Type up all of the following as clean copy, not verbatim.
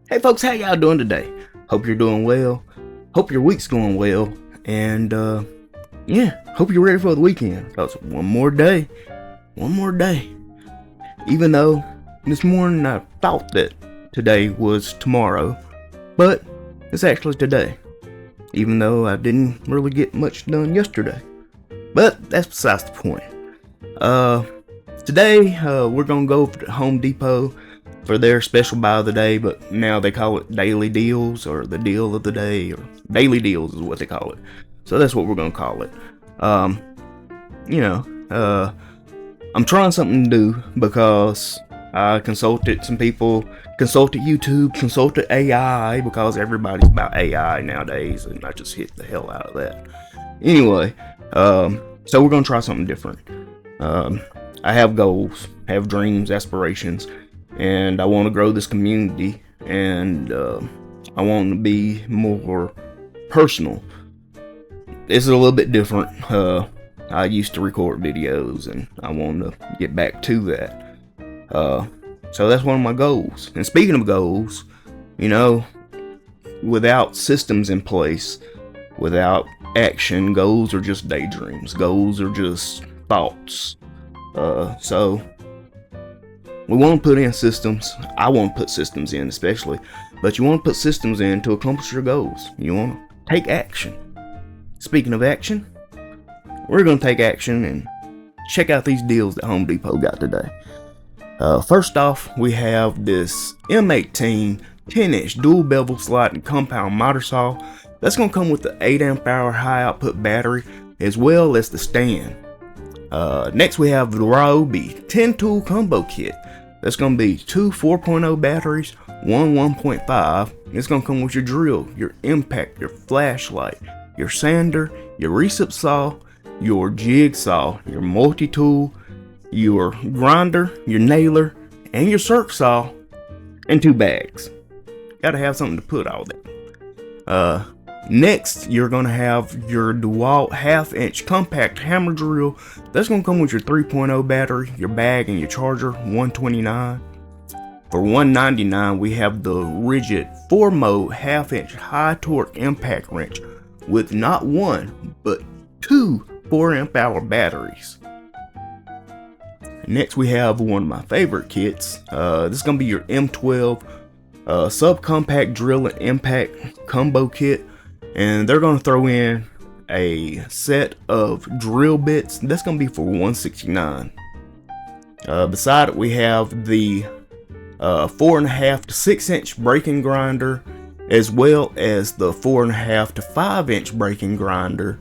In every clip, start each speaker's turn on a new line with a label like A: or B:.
A: Hey folks, how y'all doing today? Hope you're doing well. Hope your week's going well. And hope you're ready for the weekend. Cause one more day. Even though this morning I thought that today was tomorrow, but it's actually today. Even though I didn't really get much done yesterday. But that's besides the point. Today we're gonna go over to Home Depot for their special buy of the day, but now they call it daily deals or the deal of the day, or daily deals is what they call it. So that's what we're gonna call it. I'm trying something new because I consulted some people, consulted YouTube, consulted AI, because everybody's about AI nowadays, and I just hit the hell out of that. Anyway, so we're gonna try something different. I have goals, have dreams, aspirations, and I want to grow this community, and I want to be more personal. This is a little bit different. I used to record videos, and I want to get back to that. So that's one of my goals. And speaking of goals, without systems in place, without action, goals are just daydreams. Goals are just thoughts. So we want to put in systems. I want to put systems in especially. But you want to put systems in to accomplish your goals. You want to take action. Speaking of action, we're going to take action and check out these deals that Home Depot got today. First off, we have this M18 10-inch dual bevel sliding compound miter saw. That's going to come with the 8 amp hour high output battery as well as the stand. Next we have the Ryobi 10 tool combo kit. That's going to be 2 4.0 batteries, one 1.5. It's going to come with your drill, your impact, your flashlight, your sander, your recip saw, your jigsaw, your multi-tool, your grinder, your nailer, and your circ saw, and 2 bags. Gotta have something to put all that. Next, you're going to have your DeWalt 1/2 inch compact hammer drill. That's going to come with your 3.0 battery, your bag, and your charger, $129. For $199, we have the Rigid 4-mode 1/2 inch high torque impact wrench with not one, but 2 4 amp hour batteries. Next, we have one of my favorite kits. This is going to be your M12 subcompact drill and impact combo kit. And they're going to throw in a set of drill bits. That's going to be for $169. Beside it, we have the 4.5 to 6 inch braking grinder, as well as the 4.5 to 5 inch braking grinder.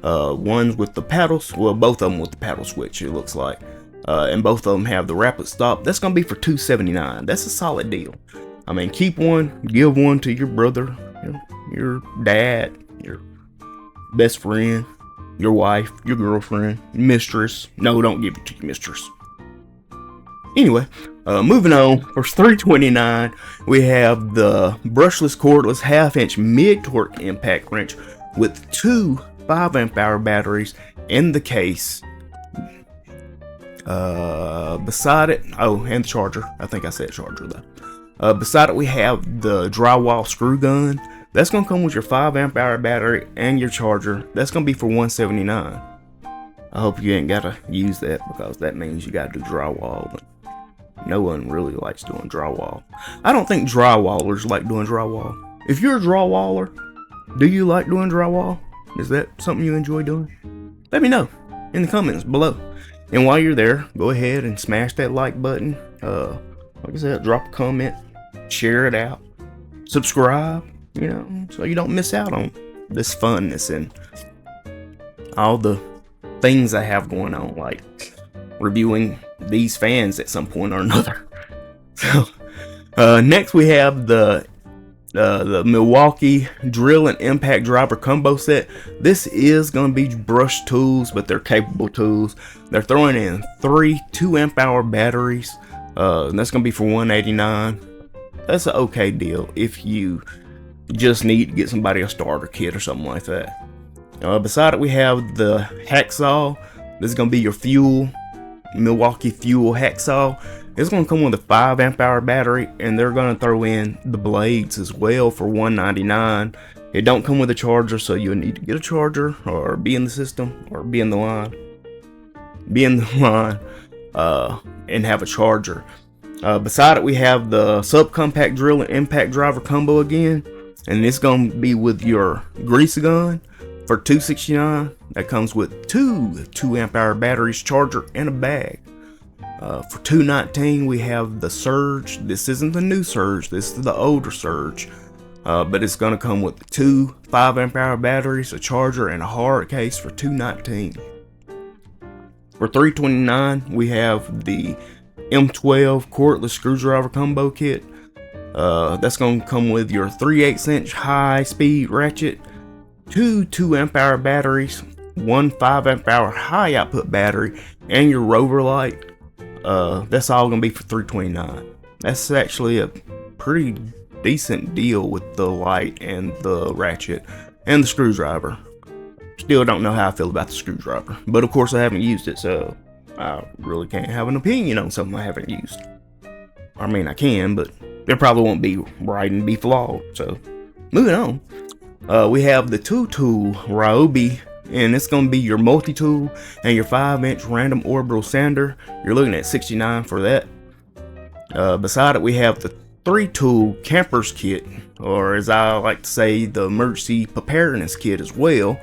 A: Ones with the paddles, well, both of them with the paddle switch, it looks like. And both of them have the rapid stop. That's going to be for $279. That's a solid deal. I mean, keep one, give one to your brother, your dad, your best friend, your wife, your girlfriend, mistress. No, don't give it to your mistress. Anyway, moving on. For $329, we have the brushless cordless 1/2 inch mid torque impact wrench with 2 5 amp hour batteries in the case. Beside it, and the charger. I think I said charger though. Beside it, we have the drywall screw gun. That's going to come with your 5 amp hour battery and your charger. That's going to be for $179. I hope you ain't got to use that, because that means you got to do drywall. But no one really likes doing drywall. I don't think drywallers like doing drywall. If you're a drawwaller, do you like doing drywall? Is that something you enjoy doing? Let me know in the comments below. And while you're there, go ahead and smash that like button. Like I said, drop a comment, share it out, subscribe, so you don't miss out on this funness and all the things I have going on, like reviewing these fans at some point or another. So, next we have the Milwaukee drill and impact driver combo set. This is going to be brush tools, but they're capable tools. They're throwing in 3 2 amp hour batteries. And that's going to be for $189. That's an okay deal if you just need to get somebody a starter kit or something like that. Beside it, we have the hacksaw. This is going to be your Milwaukee fuel hacksaw. It's going to come with a 5 amp hour battery, and they're going to throw in the blades as well for $199. It don't come with a charger, so you'll need to get a charger or be in the system or be in the line. And have a charger. Beside it, we have the subcompact drill and impact driver combo again, and it's going to be with your grease gun for $269. That comes with two 2 amp hour batteries, charger, and a bag. For $219, we have the Surge. This isn't the new Surge, this is the older Surge, but it's going to come with 2 5 amp hour batteries, a charger, and a hard case for $219. For $329, we have the M12 cordless screwdriver combo kit. That's going to come with your 3/8 inch high speed ratchet, 2 2 amp hour batteries, 1 5 amp hour high output battery, and your rover light. That's all going to be for $329. That's actually a pretty decent deal with the light and the ratchet and the screwdriver. Still don't know how I feel about the screwdriver, but of course I haven't used it, so I really can't have an opinion on something I haven't used. I mean, I can, but it probably won't be right and be flawed. So, moving on. We have the 2-tool Ryobi, and it's going to be your multi-tool and your 5-inch random orbital sander. You're looking at $69 for that. Beside it, we have the 3-tool camper's kit, or as I like to say, the emergency preparedness kit as well.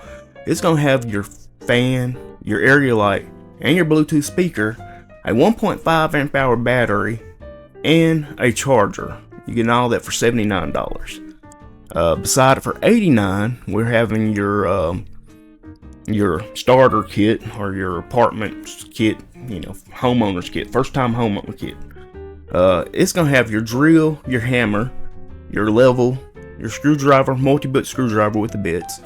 A: It's going to have your fan, your area light, and your Bluetooth speaker, a 1.5 amp hour battery, and a charger. You get all that for $79. Beside it, for $89, we're having your starter kit, or your apartment kit, homeowner's kit, first time homeowner kit. It's going to have your drill, your hammer, your level, your screwdriver, multi-bit screwdriver with the bits,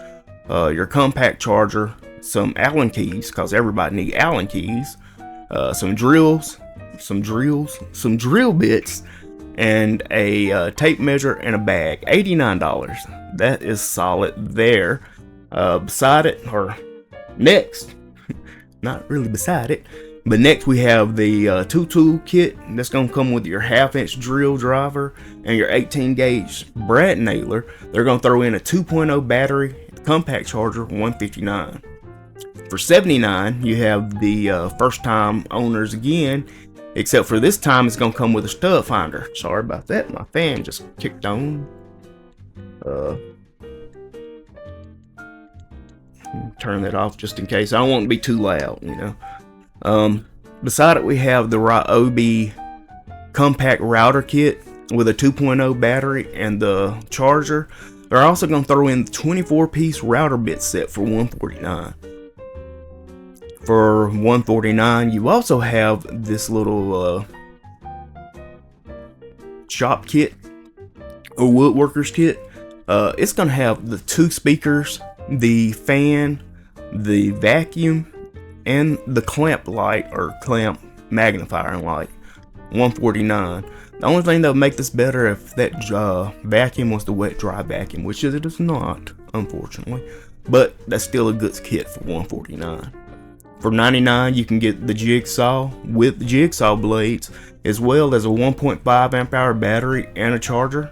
A: your compact charger, some Allen keys, because everybody needs Allen keys, some drill bits, and a tape measure and a bag. $89. That is solid there. Beside it, or next, not really beside it, but next we have the 2-tool kit. That's going to come with your 1/2-inch drill driver and your 18-gauge brad nailer. They're going to throw in a 2.0 battery, compact charger, $159. For $79, you have the first time owners again, except for this time it's going to come with a stud finder. Sorry about that, my fan just kicked on. Turn that off just in case. I don't want it to be too loud, Beside it, we have the Ryobi compact router kit with a 2.0 battery and the charger. They're also going to throw in the 24-piece router bit set for $149. For $149, you also have this little shop kit or woodworkers kit. It's going to have the 2 speakers, the fan, the vacuum, and the clamp light, or clamp magnifying light. $149. The only thing that would make this better if that vacuum was the wet dry vacuum, which it is not, unfortunately. But that's still a good kit for $149. For $99, you can get the jigsaw with the jigsaw blades, as well as a 1.5 amp hour battery and a charger.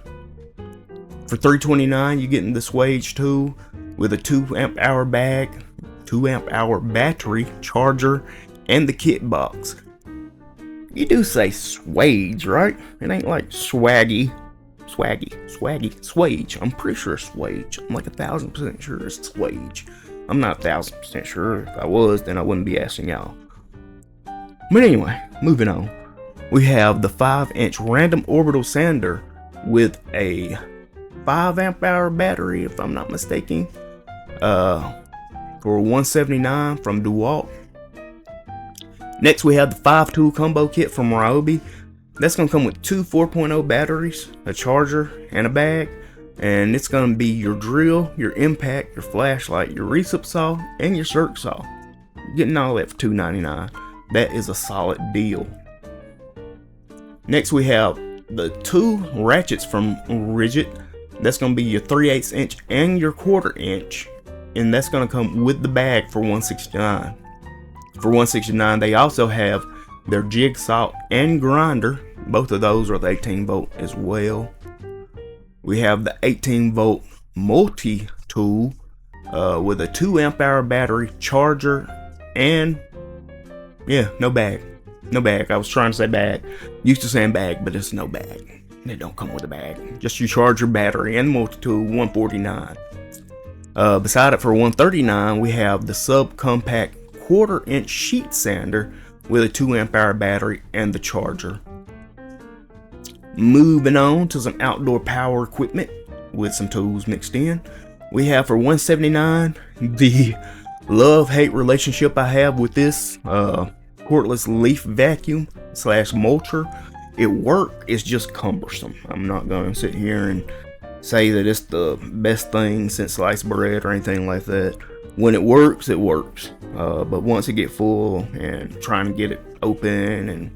A: For $329, you're getting the swage tool with a 2 amp hour bag, 2 amp hour battery, charger, and the kit box. You do say swage, right? It ain't like swaggy. Swage. I'm pretty sure it's swage. I'm like 1,000% sure it's swage. I'm not 1,000% sure. If I was, then I wouldn't be asking y'all. But anyway, moving on. We have the 5-inch random orbital sander with a 5 amp hour battery, if I'm not mistaken, for $179 from DeWalt. Next, we have the 5-tool combo kit from Ryobi. That's going to come with 2 4.0 batteries, a charger, and a bag. And it's going to be your drill, your impact, your flashlight, your recip saw, and your circ saw. You're getting all that for $299. That is a solid deal. Next, we have the 2 ratchets from Ridgid. That's going to be your 3/8 inch and your 1/4 inch. And that's going to come with the bag for $169. For $169, they also have their jigsaw and grinder. Both of those are the 18 volt as well. We have the 18 volt multi-tool with a 2 amp hour battery, charger, and no bag. No bag. I was trying to say bag. Used to saying bag, but it's no bag. They don't come with a bag. Just your charger, battery, and multi-tool, $149. Beside it for $139, we have the subcompact 1/4 inch sheet sander with a 2 amp hour battery and the charger. Moving on to some outdoor power equipment with some tools mixed in. We have for $179 the love-hate relationship I have with this cordless leaf vacuum / mulcher. It works, it's just cumbersome. I'm not going to sit here and say that it's the best thing since sliced bread or anything like that. When it works, it works. But once it gets full and trying to get it open, and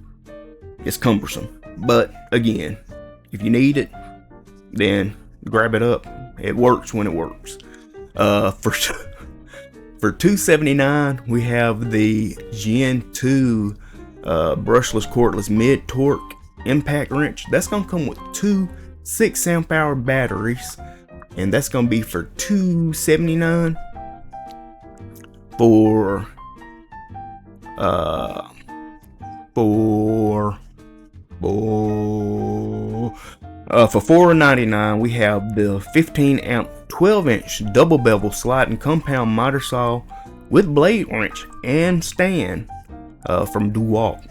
A: it's cumbersome. But again, if you need it, then grab it up. It works when it works. For $279, we have the Gen 2 brushless cordless mid torque impact wrench. That's gonna come with 2 6 amp hour batteries, and that's gonna be for $279. For $499, we have the 15 amp 12 inch double bevel sliding compound miter saw with blade wrench and stand from DeWalt.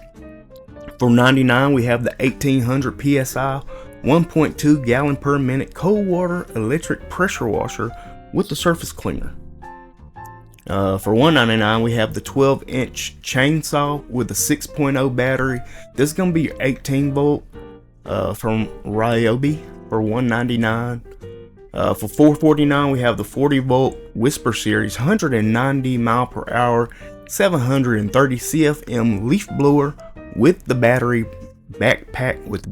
A: For $99, we have the 1800 psi 1.2 gallon per minute cold water electric pressure washer with the surface cleaner. For $199, we have the 12 inch chainsaw with a 6.0 battery. This is going to be your 18 volt from Ryobi for $199. For $449, we have the 40 volt Whisper Series 190 mile per hour 730 CFM leaf blower with the battery backpack with the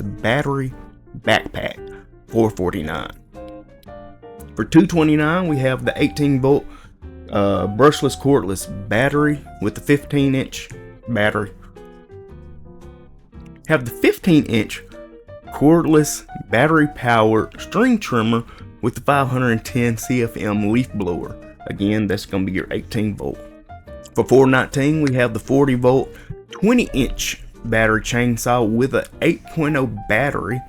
A: battery backpack, $449. For $229, we have the 18 volt brushless cordless battery with the 15 inch battery. Have the 15 inch cordless battery powered string trimmer with the 510 CFM leaf blower. Again, that's going to be your 18 volt. For $419, we have the 40 volt 20 inch battery chainsaw with a 8.0 battery.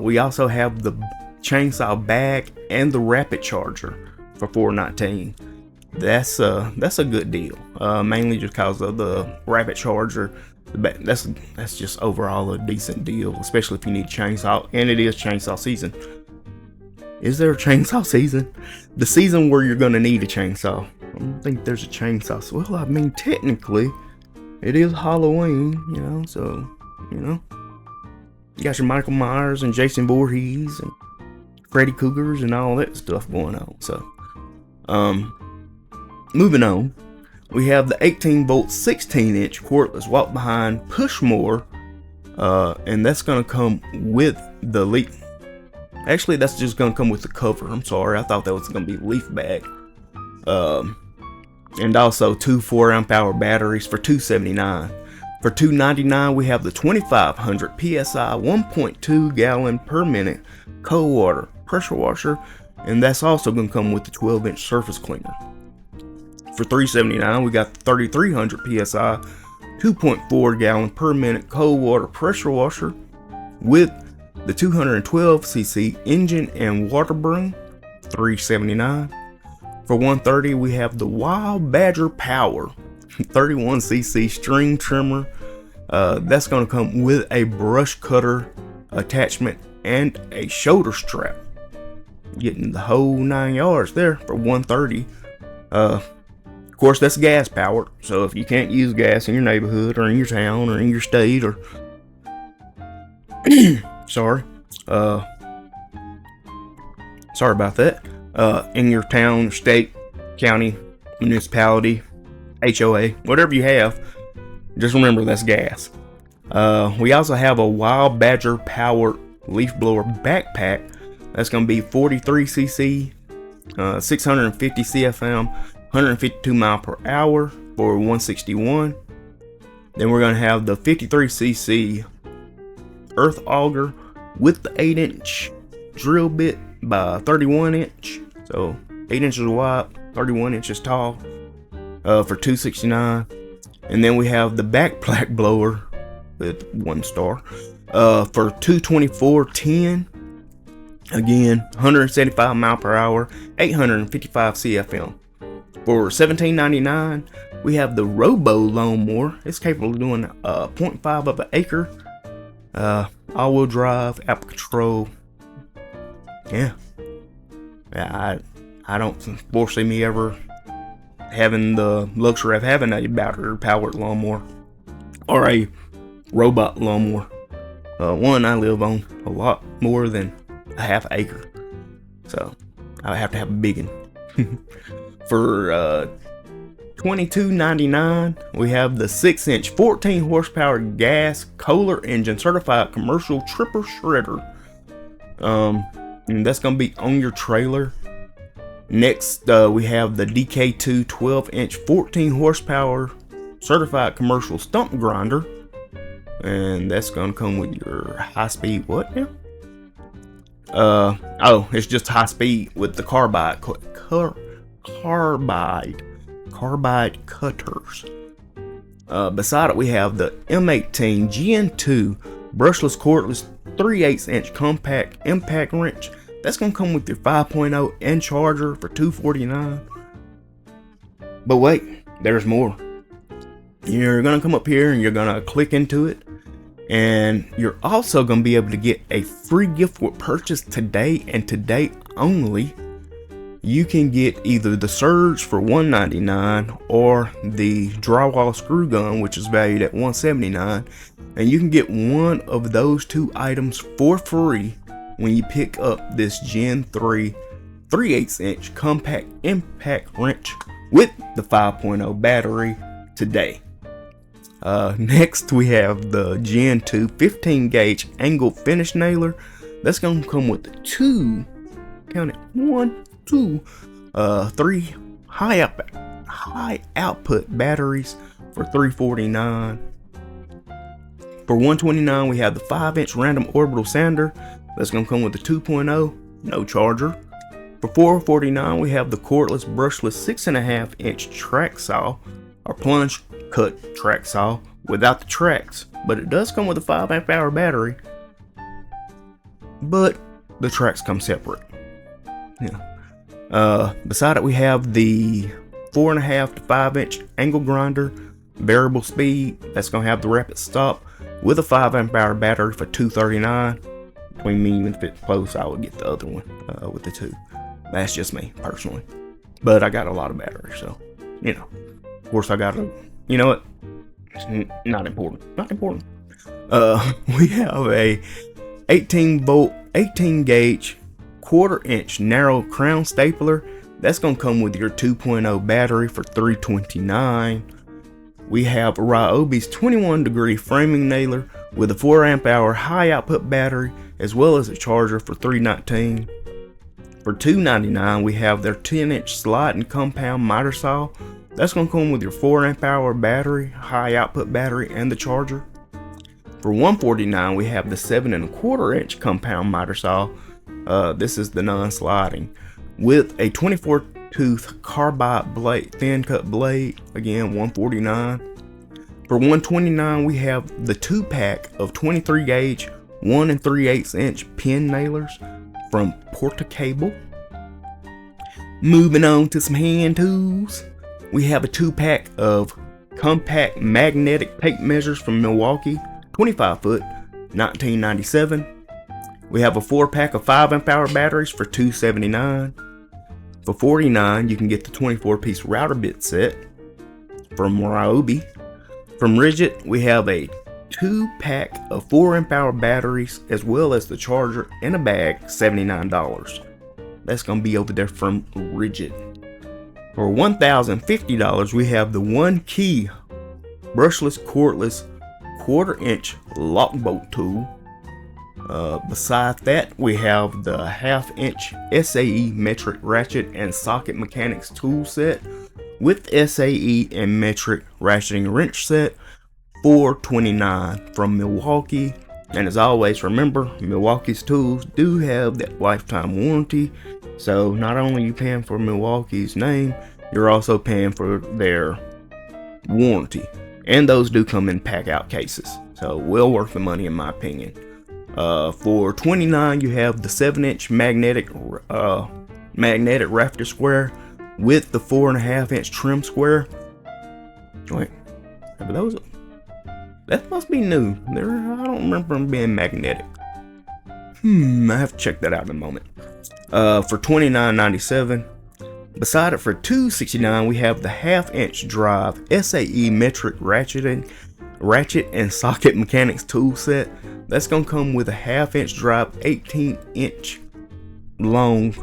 A: We also have the chainsaw bag and the rapid charger for $419. That's a good deal, mainly just because of the rapid charger. That's just overall a decent deal, especially if you need a chainsaw, and it is chainsaw season. Is there a chainsaw season? The season where you're gonna need a chainsaw. I don't think there's a chainsaw. Well, I mean, technically, it is Halloween, so, you got your Michael Myers and Jason Voorhees and Freddy Cougars and all that stuff going on. So, moving on, we have the 18 volt 16 inch cordless walk behind push mower, and that's gonna come with the leaf. Actually, that's just gonna come with the cover. I'm sorry, I thought that was gonna be leaf bag. And also 2 4 amp hour batteries for $279. For $299, we have the 2500 psi 1.2 gallon per minute cold water pressure washer, and that's also going to come with the 12 inch surface cleaner. For $379, we got the 3300 psi 2.4 gallon per minute cold water pressure washer with the 212 cc engine and water broom, $379. For $130, we have the Wild Badger Power 31cc string trimmer. That's going to come with a brush cutter attachment and a shoulder strap. Getting the whole 9 yards there for $130. Of course, that's gas powered. So if you can't use gas in your neighborhood or in your town or in your state or sorry about that. In your town, state, county, municipality, HOA, whatever you have, just remember that's gas. We also have a Wild Badger Power leaf blower backpack. That's going to be 43cc, 650 CFM, 152 mile per hour for $161. Then we're going to have the 53cc earth auger with the 8-inch drill bit by 31 inch. So 8 inches wide, 31 inches tall, for $269. And then we have the backpack blower with 1 star, for $224.10. Again, 175 mile per hour, 855 CFM. For $17.99, we have the Robo lawnmower. It's capable of doing 0.5 of an acre. All-wheel drive, Apple control. Yeah, I don't foresee me ever having the luxury of having a battery-powered lawnmower or a robot lawnmower. One, I live on a lot more than a half acre, so I have to have a big one. For $22.99, we have the 6-inch 14 horsepower gas Kohler engine certified commercial tripper shredder. And that's gonna be on your trailer. Next, we have the DK2 12-inch 14 horsepower certified commercial stump grinder, and that's gonna come with your high-speed what now? It's just high speed with the carbide cutters. Beside it, we have the M18 Gen2 brushless cordless 3/8 inch compact impact wrench. That's gonna come with your 5.0 and charger for $249. But wait, there's more. You're gonna come up here and you're gonna click into it, and you're also gonna be able to get a free gift with purchase today and today only. You can get either the Surge for $199 or the drywall screw gun, which is valued at $179, and you can get one of those 2 items for free when you pick up this Gen 3 3/8 inch compact impact wrench with the 5.0 battery today. Next, we have the Gen 2 15 gauge angle finish nailer. That's going to come with 2, count it, 1, 2, 3 high output batteries for $349. For $129, we have the 5-inch random orbital sander. That's going to come with the 2.0, no charger. For $449, we have the cordless brushless 6.5 inch track saw, or plunge cut track saw without the tracks, but it does come with a 5 amp hour battery, but the tracks come separate. Yeah. Beside it, we have the 4.5 to 5 inch angle grinder, variable speed. That's gonna have the rapid stop with a 5 amp hour battery for $239. Between me and if it's close, I would get the other one with the 2. That's just me personally, but I got a lot of batteries, so you know. Of course, I got a, you know what? It's not important. Not important. We have a 18 volt, 18 gauge, 1/4 inch narrow crown stapler. That's gonna come with your 2.0 battery for $329. We have Ryobi's 21 degree framing nailer with a 4 amp hour high output battery as well as a charger for $319. For $299, we have their 10-inch sliding compound miter saw. That's going to come with your 4 amp hour battery, high output battery, and the charger. For $149, we have the 7.25 inch compound miter saw. This is the non-sliding with a 24 tooth carbide blade, thin cut blade. Again, $149. For $129, we have the 2-pack of 23 gauge 1 3/8 inch pin nailers from Portacable. Moving on to some hand tools, we have a 2-pack of compact magnetic tape measures from Milwaukee, 25 foot, $19.97. We have a 4-pack of 5 amp hour batteries for $279. For $49, you can get the 24-piece router bit set from Ryobi. From Ridgid, we have a 2-pack of 4 amp hour batteries as well as the charger in a bag, $79. That's going to be over there from Ridgid. For $1,050, we have the 1-key brushless cordless 1/4 inch lock bolt tool. Besides that, we have the 1/2 inch SAE metric ratchet and socket mechanics tool set with SAE and metric ratcheting wrench set $429 from Milwaukee. And as always, remember, Milwaukee's tools do have that lifetime warranty. So not only are you paying for Milwaukee's name, you're also paying for their warranty. And those do come in pack out cases. So well worth the money in my opinion. For $29, you have the 7-inch magnetic rafter square with the 4.5-inch trim square. Wait, have those? That must be new. I don't remember them being magnetic. I have to check that out in a moment. For $29.97. Beside it for $269, we have the 1/2-inch drive SAE metric ratchet and socket mechanics tool set. That's gonna come with a 1/2-inch drive, 18-inch long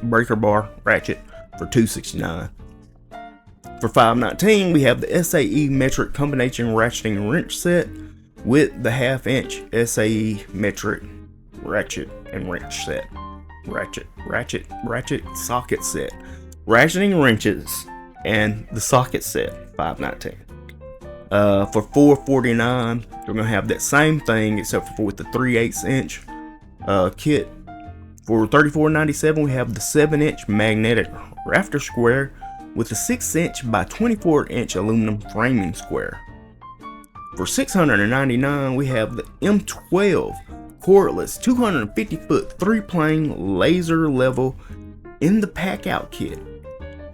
A: breaker bar ratchet for $269. For $519, we have the SAE metric combination ratcheting wrench set with the 1/2-inch SAE metric ratchet and wrench set. Ratchet socket set. Ratcheting wrenches and the socket set, $519. For $449, we're gonna have that same thing except for with the 3/8-inch kit. For $34.97, we have the 7-inch magnetic rafter square with a 6-inch by 24-inch aluminum framing square. For $699, we have the M12 cordless 250-foot 3-plane laser level in the pack out kit.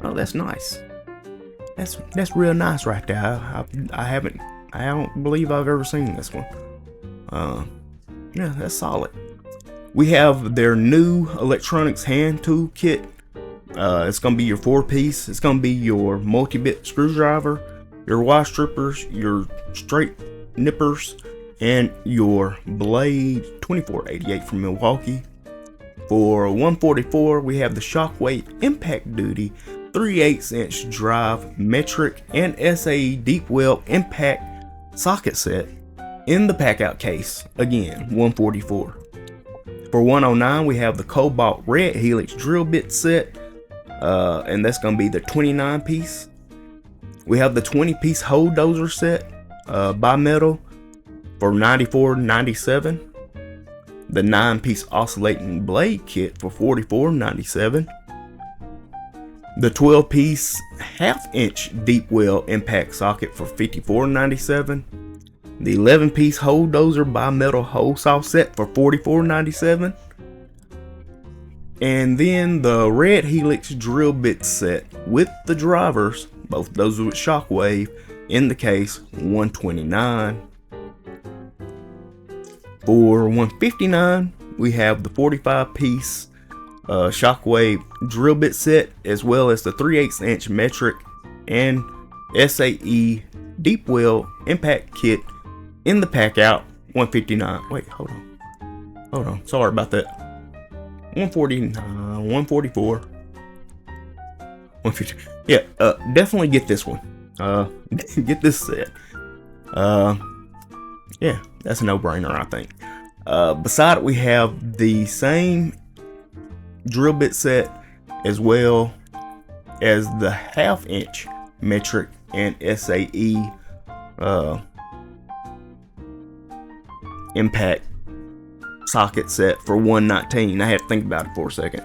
A: Oh, that's nice. That's real nice right there. I don't believe I've ever seen this one. Yeah, that's solid. We have their new electronics hand tool kit. It's gonna be your 4-piece. It's gonna be your multi-bit screwdriver, your Y strippers, your straight nippers, and your blade 2488 from Milwaukee. For $144, we have the Shockwave Impact Duty 3/8-inch drive metric and SAE deep well impact socket set in the pack out case. Again, $144. For $109, we have the Cobalt Red Helix drill bit set, and that's going to be the 29-piece. We have the 20-piece hole dozer set, bimetal, for $94.97. The 9-piece oscillating blade kit for $44.97. The 12-piece 1/2-inch deep well impact socket for $54.97. The 11-piece hole dozer bimetal hole saw set for $44.97. And then the Red Helix drill bit set with the drivers, both those with Shockwave, in the case, $129. For $159, we have the 45-piece Shockwave drill bit set, as well as the 3/8-inch metric and SAE deep well impact kit in the pack out, $159. Wait, hold on. Sorry about that. $149, $144, $150. Yeah, definitely get this one. Get this set. Yeah, that's a no-brainer, I think. Beside it, we have the same drill bit set as well as the 1/2-inch metric and SAE impact socket set for $119. I had to think about it for a second.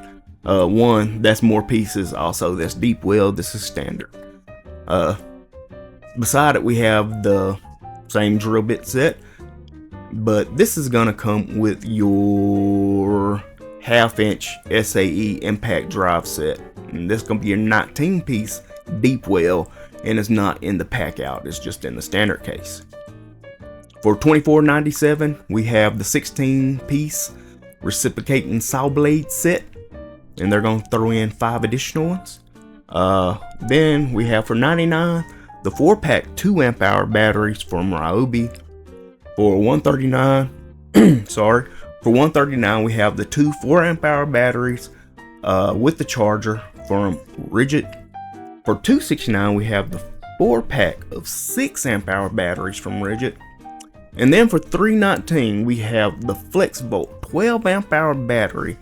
A: That's more pieces. Also, that's deep well. This is standard. Beside it, we have the same drill bit set, but this is gonna come with your 1/2-inch SAE impact drive set, and this is gonna be your 19-piece deep well, and it's not in the pack out. It's just in the standard case. For $24.97, we have the 16-piece reciprocating saw blade set, and they're going to throw in 5 additional ones. Then we have for $99, the 4-pack 2-amp-hour batteries from Ryobi. For $139, for $139, we have the 2 4-amp-hour batteries with the charger from Rigid. For $269, we have the 4-pack of 6-amp-hour batteries from Rigid. And then for $319, we have the FlexVolt 12-amp-hour battery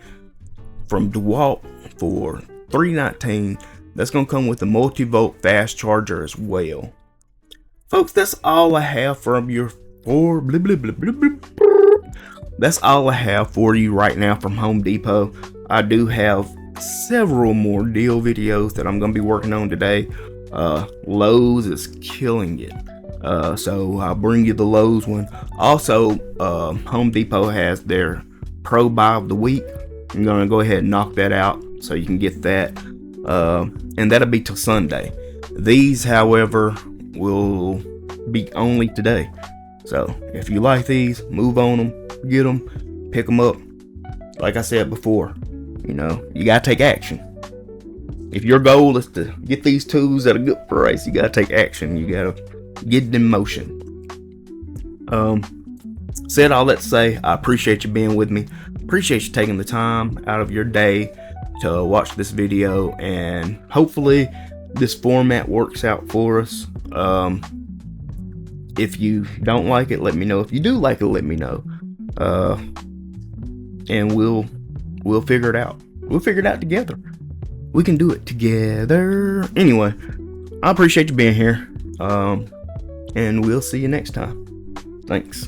A: from DeWalt for $319. That's going to come with a multi-volt fast charger as well. folks, that's all I have from your for blah, blah, blah, blah, blah, blah. That's all I have for you right now from Home Depot. I do have several more deal videos that I'm gonna be working on today. Lowe's is killing it. So I'll bring you the Lowe's one. Also, Home Depot has their Pro Buy of the Week. I'm gonna go ahead and knock that out so you can get that. And that'll be till Sunday. These, however, will be only today. So if you like these, move on them, get them, pick them up. Like I said before, you gotta take action. If your goal is to get these tools at a good price, you gotta take action. You gotta get it in motion. Said all that to say, I appreciate you being with me. Appreciate you taking the time out of your day to watch this video, and hopefully this format works out for us. If you don't like it, let me know. If you do like it, let me know. And we'll figure it out. We'll figure it out together. We can do it together. Anyway, I appreciate you being here. And we'll see you next time. Thanks.